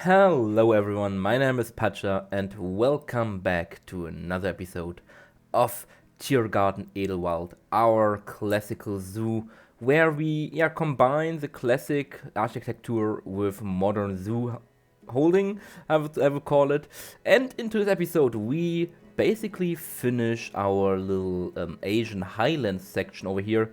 Hello everyone, my name is Pacha and welcome back to another episode of Tiergarten Edelwald, our classical zoo where we combine the classic architecture with modern zoo holding, I would call it. And in today's episode we basically finish our little Asian highlands section over here.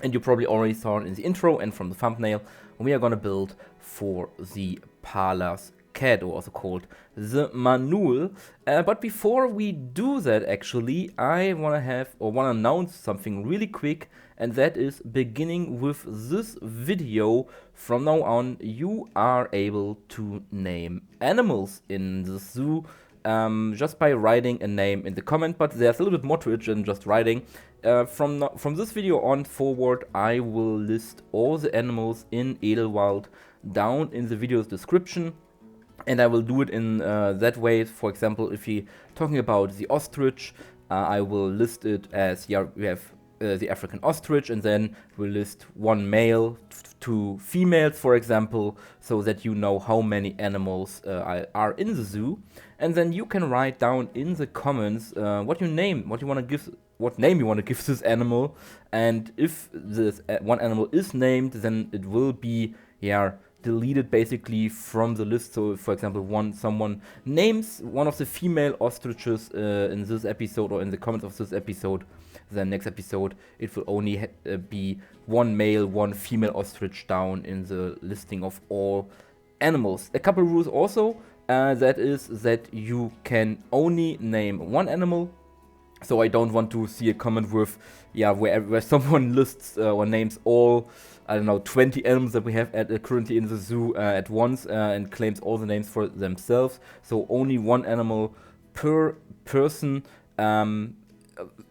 And you probably already saw it in the intro and from the thumbnail. We are gonna build for the Pallas Cat, or also called the Manul. But before we do that, actually, I wanna announce something really quick, and that is beginning with this video. From now on, you are able to name animals in the zoo. Just by writing a name in the comment, but there's a little bit more to it than just writing. From this video on forward, I will list all the animals in Edelwald down in the video's description, and I will do it in that way. For example, if you're talking about the ostrich, I will list it as, we have the African ostrich, and then we'll list one male, two females, for example, so that you know how many animals are in the zoo. And then you can write down in the comments what name you want to give this animal. And if this one animal is named, then it will be deleted basically from the list. So if, for example, someone names one of the female ostriches in this episode or in the comments of this episode, then next episode it will only be one male, one female ostrich down in the listing of all animals. A couple rules also, that is that you can only name one animal. So I don't want to see a comment with where someone lists or names all, I don't know, 20 animals that we have currently in the zoo at once and claims all the names for themselves. So only one animal per person.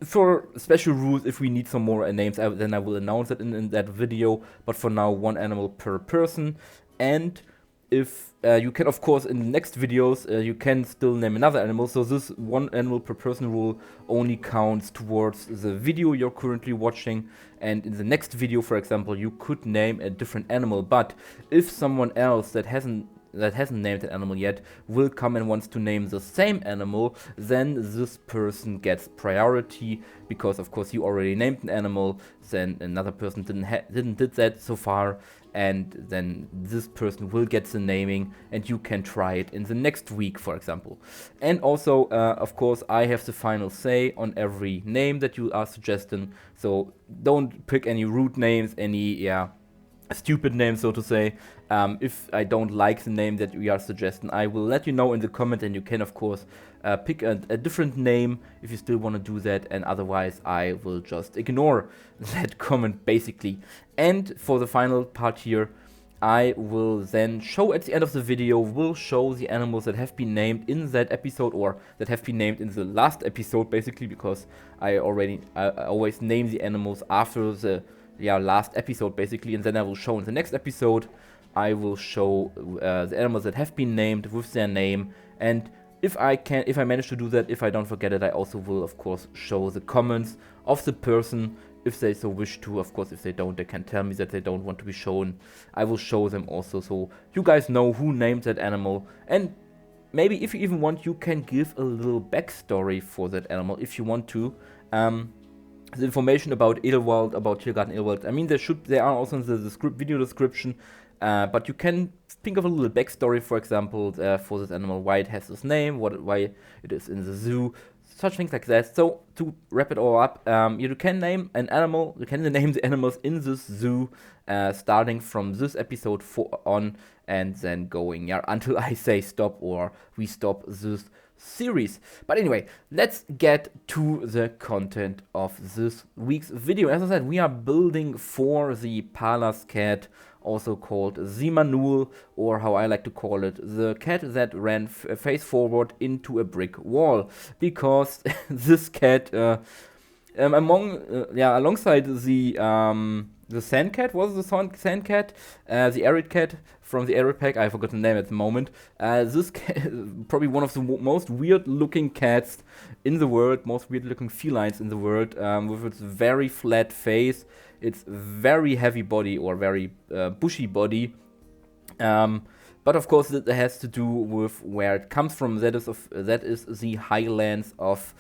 For special rules, if we need some more names, then I will announce it in that video. But for now, one animal per person. And if you can, of course, in the next videos, you can still name another animal. So this one animal per person rule only counts towards the video you're currently watching. And in the next video, for example, you could name a different animal. But if someone else that hasn't named an animal yet will come and wants to name the same animal, then this person gets priority, because of course you already named an animal, then another person did that so far, and then this person will get the naming and you can try it in the next week, for example. And also, of course, I have the final say on every name that you are suggesting, so don't pick any rude names, any stupid name, so to say. If I don't like the name that we are suggesting, I will let you know in the comment, and you can of course pick a different name if you still want to do that, and otherwise I will just ignore that comment basically. And for the final part here, I will then show at the end of the video, will show the animals that have been named in that episode, or that have been named in the last episode basically, because I always name the animals after the last episode basically, and then I will show in the next episode, I will show the animals that have been named with their name. And if I manage to do that, if I don't forget it, I also will of course show the comments of the person if they so wish to. Of course, if they don't, they can tell me that they don't want to be shown. I will show them also, so you guys know who named that animal. And maybe if you even want, you can give a little backstory for that animal if you want to. The information about Edelwald, about Tiergarten Edelwald, I mean, they are also in the video description, but you can think of a little backstory, for example, for this animal, why it has this name, why it is in the zoo, such things like that. So to wrap it all up, you can name an animal, you can name the animals in this zoo, starting from this episode on, and then going until I say stop or we stop this series. But anyway, let's get to the content of this week's video. As I said, we are building for the Pallas Cat, also called the Manul, or how I like to call it, the cat that ran face forward into a brick wall, because this cat alongside the sand cat, sand cat, the arid cat from the arid pack, I forgot the name at the moment. This cat, probably one of the most weird looking cats in the world, most weird looking felines in the world, with its very flat face, its very heavy body, or very bushy body. But of course, that has to do with where it comes from. That is the highlands of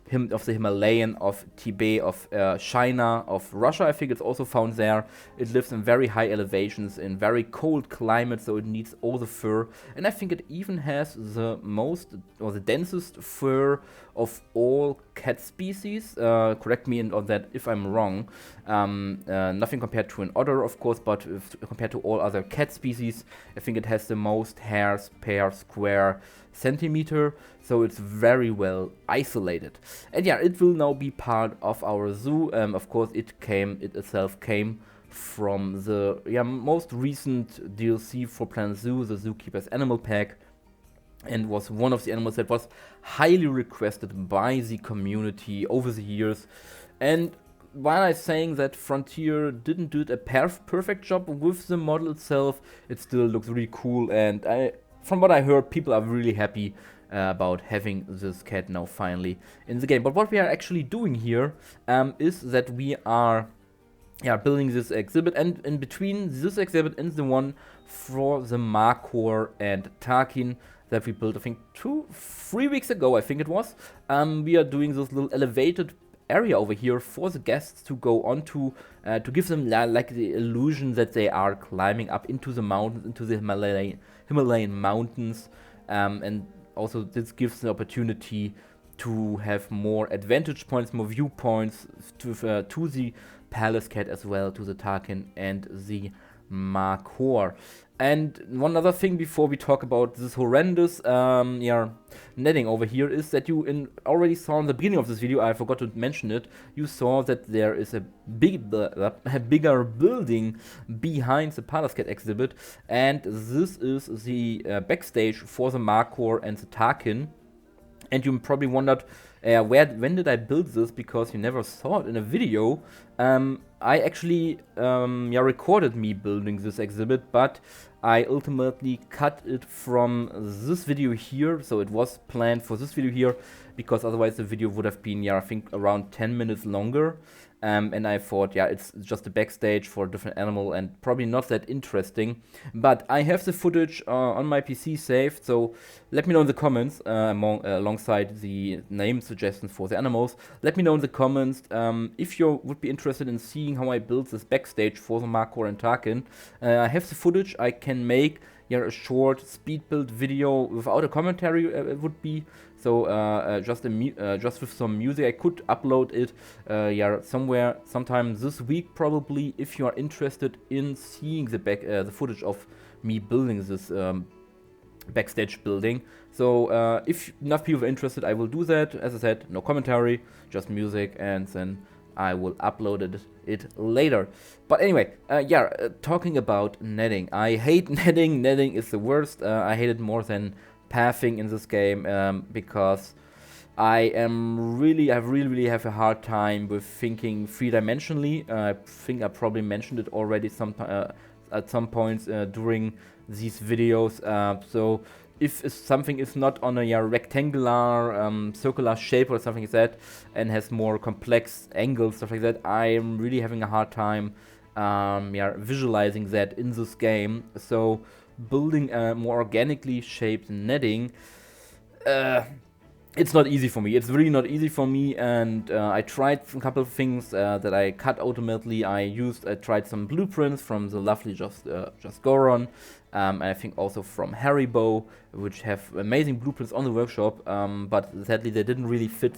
the Himalayan, of Tibet, of China, of Russia. I think it's also found there. It lives in very high elevations, in very cold climates, so it needs all the fur. And I think it even has the most or the densest fur of all cat species. Correct me on that if I'm wrong. Nothing compared to an otter, of course, but compared to all other cat species, I think it has the most hairs per square centimeter, so it's very well isolated. And yeah, it will now be part of our zoo. Of course, it itself came from the most recent DLC for Planet Zoo, the Zookeeper's Animal Pack, and was one of the animals that was highly requested by the community over the years. And while I'm saying that Frontier didn't do a perfect job with the model itself, it still looks really cool, and from what I heard, people are really happy about having this cat now finally in the game. But what we are actually doing here is that we are building this exhibit, and in between this exhibit and the one for the Markhor and Takin that we built, I think 3 weeks ago, I think it was, we are doing this little elevated area over here for the guests to go onto, to give them like the illusion that they are climbing up into the mountains, into the Himalayan mountains, and also this gives the opportunity to have more advantage points, more viewpoints to the Pallas Cat as well, to the Takin and the Markhor. And one other thing before we talk about this horrendous netting over here is that you already saw in the beginning of this video, I forgot to mention it, you saw that there is a bigger building behind the Pallas Cat exhibit, and this is the backstage for the Markhor and the Takin. And you probably wondered, when did I build this, because you never saw it in a video. I actually recorded me building this exhibit, but I ultimately cut it from this video here, so it was planned for this video here, because otherwise the video would have been, I think around 10 minutes longer. And I thought, it's just a backstage for a different animal and probably not that interesting. But I have the footage on my PC saved, so let me know in the comments, alongside the name suggestions for the animals. Let me know in the comments if you would be interested in seeing how I built this backstage for the Markhor and Takin. I have the footage. I can make a short speed build video without a commentary, it would be. So just with some music, I could upload it somewhere, sometime this week probably, if you are interested in seeing the footage of me building this backstage building. So if enough people are interested, I will do that. As I said, no commentary, just music, and then I will upload it later. But anyway, talking about netting. I hate netting. Netting is the worst. I hate it more than pathing in this game, because I really have a hard time with thinking three-dimensionally. I think I probably mentioned it already at some points during these videos. So if something is not on a rectangular, circular shape or something like that, and has more complex angles, stuff like that, I am really having a hard time visualizing that in this game. So building a more organically shaped netting, it's not easy for me. It's really not easy for me, and I tried a couple of things that I cut ultimately. I tried some blueprints from the lovely Just Goron, and I think also from Haribo, which have amazing blueprints on the workshop, but sadly they didn't really fit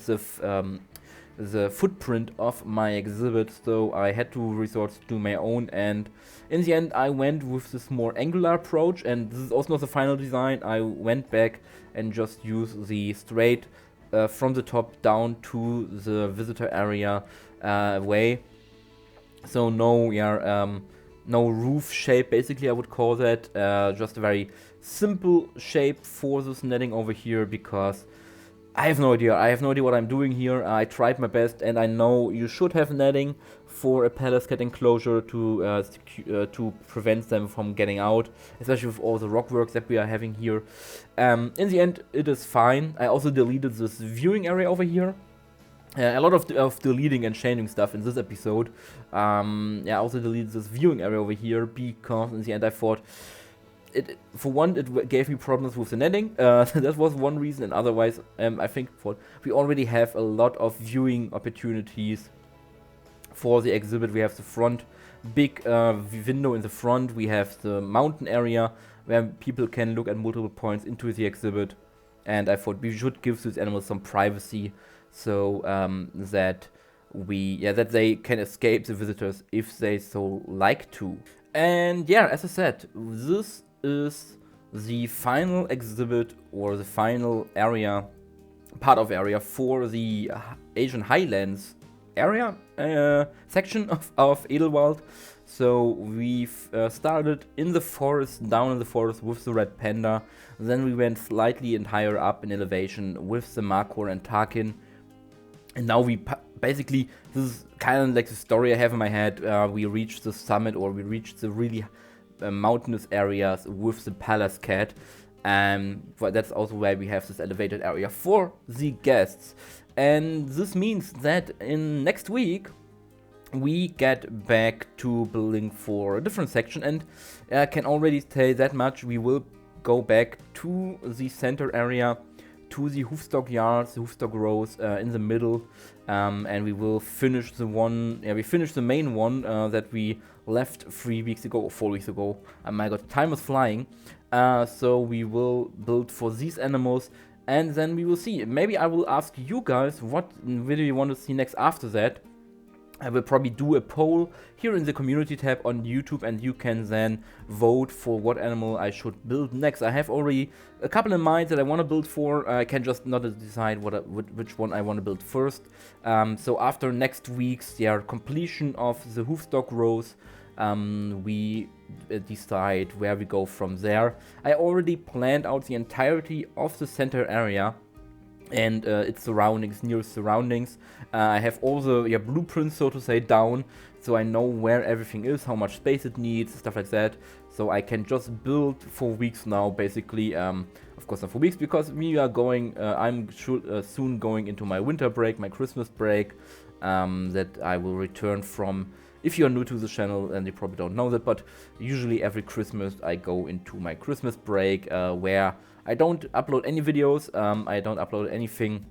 the footprint of my exhibit, so I had to resort to my own, and in the end I went with this more angular approach, and this is also not the final design. I went back and just used the straight from the top down to the visitor area way, so no roof shape, basically I would call that, just a very simple shape for this netting over here, because I have no idea. I have no idea what I'm doing here. I tried my best, and I know you should have netting for a Pallas Cat enclosure to prevent them from getting out, especially with all the rock works that we are having here. In the end, it is fine. I also deleted this viewing area over here. A lot of deleting and changing stuff in this episode. I also deleted this viewing area over here because in the end I thought for one, it gave me problems with the netting. That was one reason, and otherwise, I think we already have a lot of viewing opportunities for the exhibit. We have the front big window in the front. We have the mountain area where people can look at multiple points into the exhibit, and I thought we should give these animals some privacy, so that that they can escape the visitors if they so like to. And yeah, as I said, this is the final exhibit, or the final part of area for the Asian highlands area section of Edelwald. So we've started in the forest, down in the forest with the red panda. Then we went slightly and higher up in elevation with the Markhor and Takin. And now we basically, this is kind of like the story I have in my head. We reached the summit, or we reached the really mountainous areas with the Pallas Cat. But that's also where we have this elevated area for the guests. And this means that in next week we get back to building for a different section, and I can already say that much. We will go back to the center area, to the hoofstock yards, the hoofstock rows in the middle, and we will finish the one. We finished the main one that we left 3 weeks ago or 4 weeks ago. Oh my god, time is flying. So we will build for these animals, and then we will see. Maybe I will ask you guys what video you want to see next after that. I will probably do a poll here in the community tab on YouTube, and you can then vote for what animal I should build next. I have already a couple in mind that I want to build for. I can just not decide which one I want to build first. So after next week's completion of the hoofstock rows, we decide where we go from there. I already planned out the entirety of the center area and its surroundings, nearest surroundings. I have all the blueprints, so to say, down, so I know where everything is, how much space it needs, stuff like that. So I can just build for weeks now, basically. Of course not for weeks, because we are going, I'm soon going into my winter break, my Christmas break, that I will return from. If you are new to the channel, and you probably don't know that, but usually every Christmas I go into my Christmas break, where I don't upload any videos, I don't upload anything,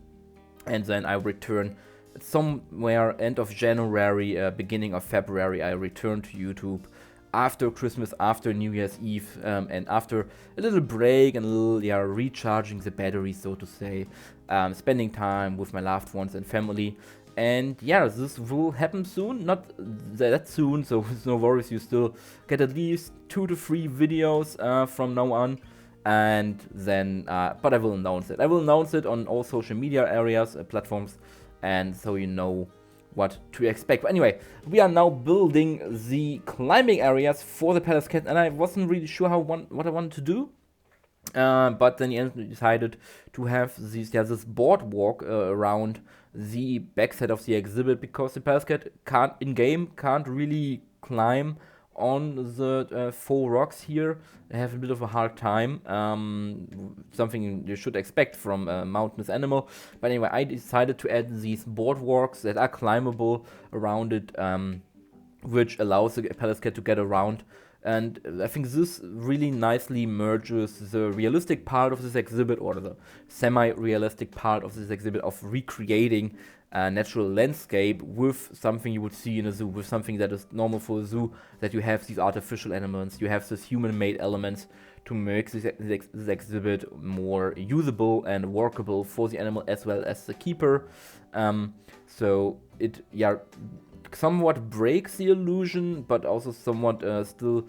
and then I return somewhere end of January, beginning of February. I return to YouTube after Christmas, after New Year's Eve, and after a little break and a little recharging the battery, so to say, spending time with my loved ones and family. And yeah, this will happen soon, not that soon, so no worries, you still get at least 2 to 3 videos from now on. And then, but I will announce it. I will announce it on all social media areas, platforms, and so you know what to expect. But anyway, we are now building the climbing areas for the Pallas Cat, and I wasn't really sure what I wanted to do. But then I decided to have this boardwalk around the backside of the exhibit, because the Pallas Cat can't really climb on the 4 rocks here. They have a bit of a hard time, something you should expect from a mountainous animal. But anyway, I decided to add these boardwalks that are climbable around it, which allows the Pallas Cat to get around. And I think this really nicely merges the realistic part of this exhibit, or the semi-realistic part of this exhibit, of recreating a natural landscape with something you would see in a zoo, with something that is normal for a zoo, that you have these artificial elements, you have these human-made elements to make this exhibit more usable and workable for the animal as well as the keeper. So it somewhat breaks the illusion, but also somewhat still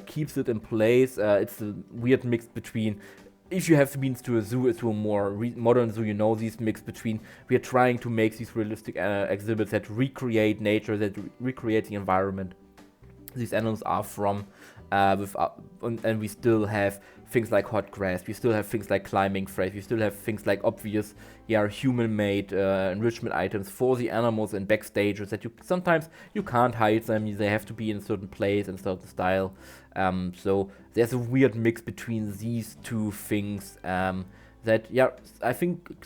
keeps it in place. It's a weird mix between, if you have been to a zoo, to a more modern zoo, you know, these mix between, we are trying to make these realistic exhibits that recreate nature, that recreate the environment these animals are from, and we still have things like hot grass, we still have things like climbing frames, we still have things like obvious human-made enrichment items for the animals and backstages that sometimes you can't hide them, they have to be in a certain place and certain style. So there's a weird mix between these two things, that I think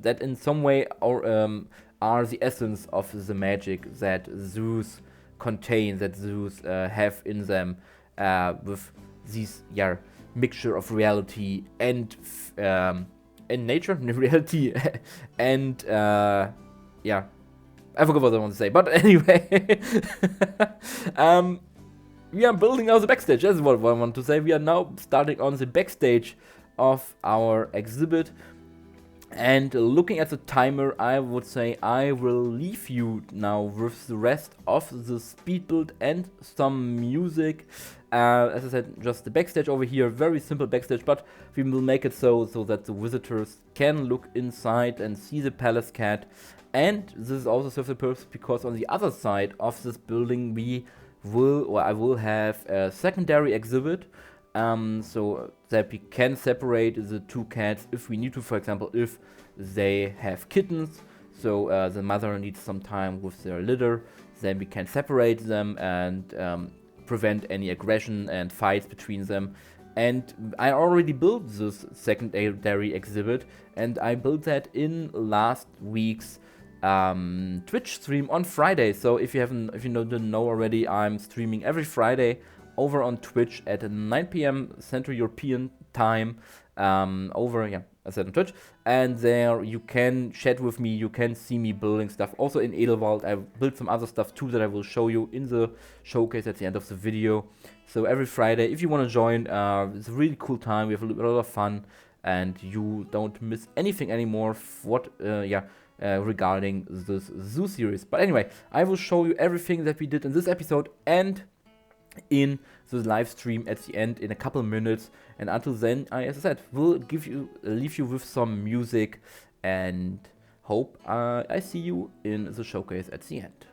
that in some way are the essence of the magic that zoos contain, that zoos have in them, with these mixture of reality and nature, reality and I forgot what I want to say, but anyway, we are building now the backstage. That's what I want to say. We are now starting on the backstage of our exhibit. And looking at the timer, I would say I will leave you now with the rest of the speed build and some music. As I said, just the backstage over here, very simple backstage, but we will make it so that the visitors can look inside and see the Pallas Cat. And this is also serves the purpose because on the other side of this building I will have a secondary exhibit. So that we can separate the two cats if we need to, for example, if they have kittens, so the mother needs some time with their litter, then we can separate them and prevent any aggression and fights between them. And I already built this secondary exhibit, and I built that in last week's Twitch stream on Friday. So if you didn't know already, I'm streaming every Friday over on Twitch at 9 p.m. Central European time, I said on Twitch, and there you can chat with me, you can see me building stuff. Also in Edelwald, I built some other stuff too that I will show you in the showcase at the end of the video. So every Friday, if you want to join, it's a really cool time, we have a lot of fun, and you don't miss anything anymore regarding this zoo series. But anyway, I will show you everything that we did in this episode and in the live stream at the end in a couple minutes. And until then, as I said, we'll leave you with some music, and hope I see you in the showcase at the end.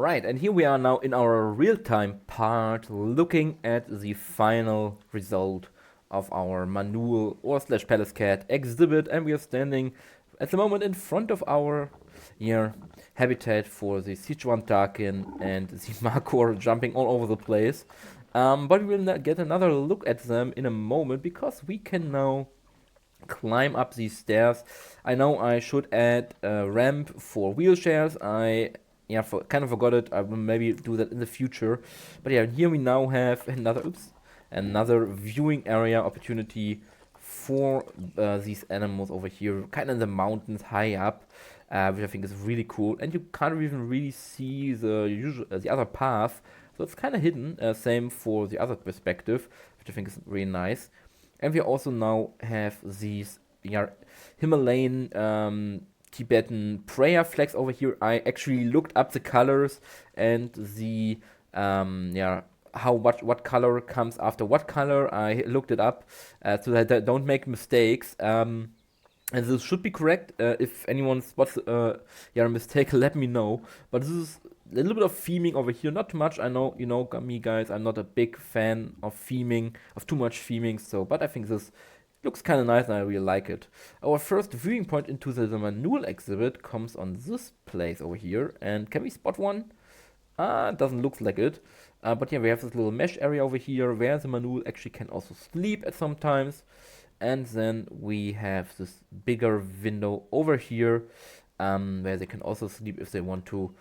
Alright, and here we are now in our real-time part, looking at the final result of our Manul or slash Pallas Cat exhibit, and we are standing at the moment in front of our habitat for the Sichuan Takin and the Markhor jumping all over the place. But we will get another look at them in a moment, because we can now climb up these stairs. I know I should add a ramp for wheelchairs. I kind of forgot it. I will maybe do that in the future. But yeah, here we now have another viewing area opportunity for these animals over here, kind of in the mountains high up, which I think is really cool. And you can't even really see the other path, so it's kind of hidden. Same for the other perspective, which I think is really nice. And we also now have these Himalayan Tibetan prayer flags over here. I actually looked up the colors and the what color comes after what color. I looked it up so that I don't make mistakes. And this should be correct. If anyone spots a mistake, let me know. But this is a little bit of theming over here, not too much. I know, you know me guys, I'm not a big fan of theming, of too much theming, so, but I think this looks kind of nice and I really like it. Our first viewing point into the Manul exhibit comes on this place over here, and can we spot one? It doesn't look like it, but yeah, we have this little mesh area over here where the Manul actually can also sleep at some times. And then we have this bigger window over here, where they can also sleep if they want to.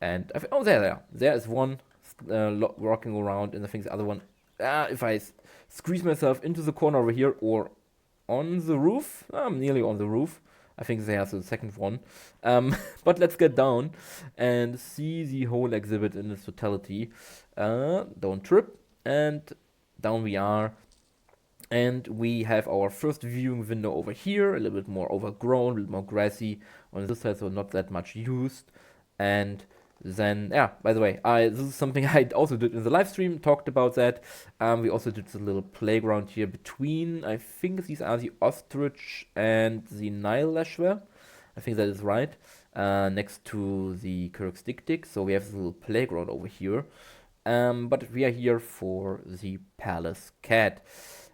And there is one rocking around, and I think the other one, if I squeeze myself into the corner over here or on the roof, I'm nearly on the roof. I think there's the second one. But let's get down and see the whole exhibit in its totality. Don't trip, and down we are. And we have our first viewing window over here, a little bit more overgrown, a little more grassy on this side, so not that much used. And then, by the way, this is something I also did in the live stream, talked about that. We also did the little playground here between, I think these are the Ostrich and the Nile Lechwe. I think that is right. Next to the Kirks Dik Dik. So we have this little playground over here. But we are here for the Pallas Cat.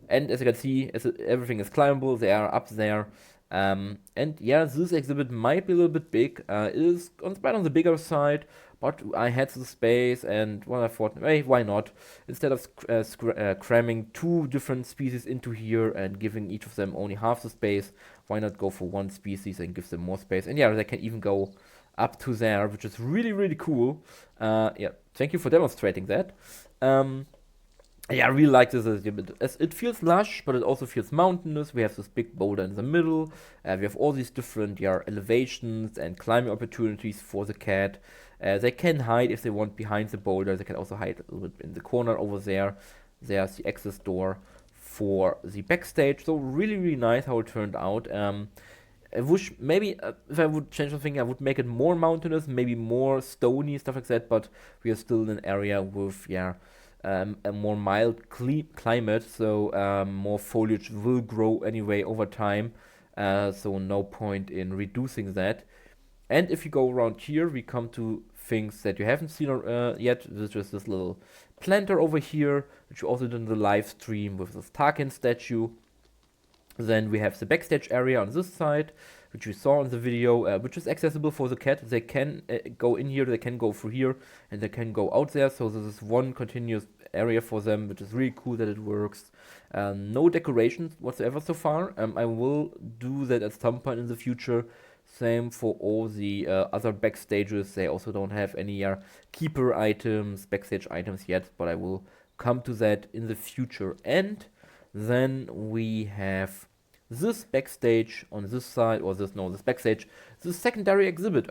And as you can see, everything is climbable. They are up there. And yeah, this exhibit might be a little bit big. It is on the bigger side, but I had the space, and well, I thought, hey, why not? Instead of cramming two different species into here and giving each of them only half the space, why not go for one species and give them more space? And yeah, they can even go up to there, which is really, really cool. Yeah, thank you for demonstrating that. Yeah, I really like this exhibit. It feels lush, but it also feels mountainous. We have this big boulder in the middle. We have all these different elevations and climbing opportunities for the cat. They can hide if they want behind the boulder. They can also hide a little bit in the corner over there. There's the access door for the backstage. So really, really nice how it turned out. I wish maybe if I would change something, I would make it more mountainous, maybe more stony, stuff like that. But we are still in an area with, a more mild climate, so more foliage will grow anyway over time, so no point in reducing that. And if you go around here, we come to things that you haven't seen yet. There's just this little planter over here, which we also did in the live stream with this Takin statue. Then we have the backstage area on this side, which we saw in the video, which is accessible for the cat. They can go in here, they can go through here, and they can go out there. So this is one continuous area for them, which is really cool that it works. No decorations whatsoever so far. I will do that at some point in the future. Same for all the other backstages. They also don't have any keeper items, backstage items yet, but I will come to that in the future. And then we have this backstage on this side, or this backstage, this secondary exhibit,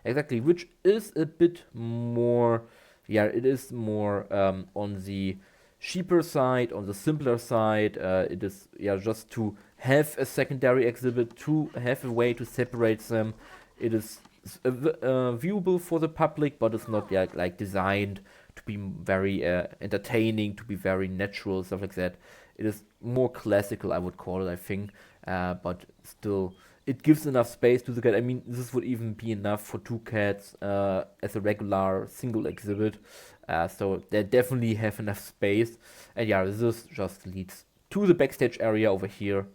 exactly, which is a bit more, it is more on the cheaper side, on the simpler side. It is just to have a secondary exhibit, to have a way to separate them. It is viewable for the public, but it's not like designed to be very entertaining, to be very natural, stuff like that. It is more classical, I would call it, I think, but still it gives enough space to the cat. I mean, this would even be enough for 2 cats as a regular single exhibit. So they definitely have enough space. And yeah, this just leads to the backstage area over here,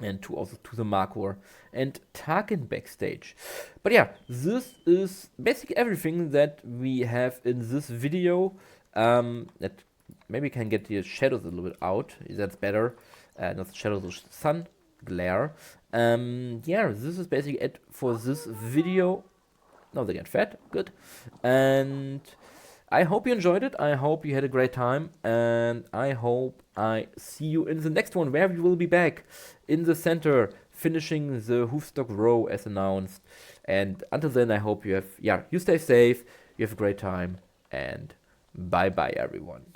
and also to the Markhor and Takin backstage. But yeah, this is basically everything that we have in this video. That maybe can get the shadows a little bit out. That's better. Not the shadows, the sun glare. Yeah, this is basically it for this video. No, they get fat. Good. And I hope you enjoyed it. I hope you had a great time. And I hope I see you in the next one, where we will be back in the center, finishing the hoofstock row as announced. And until then, I hope you stay safe, you have a great time, and bye bye, everyone.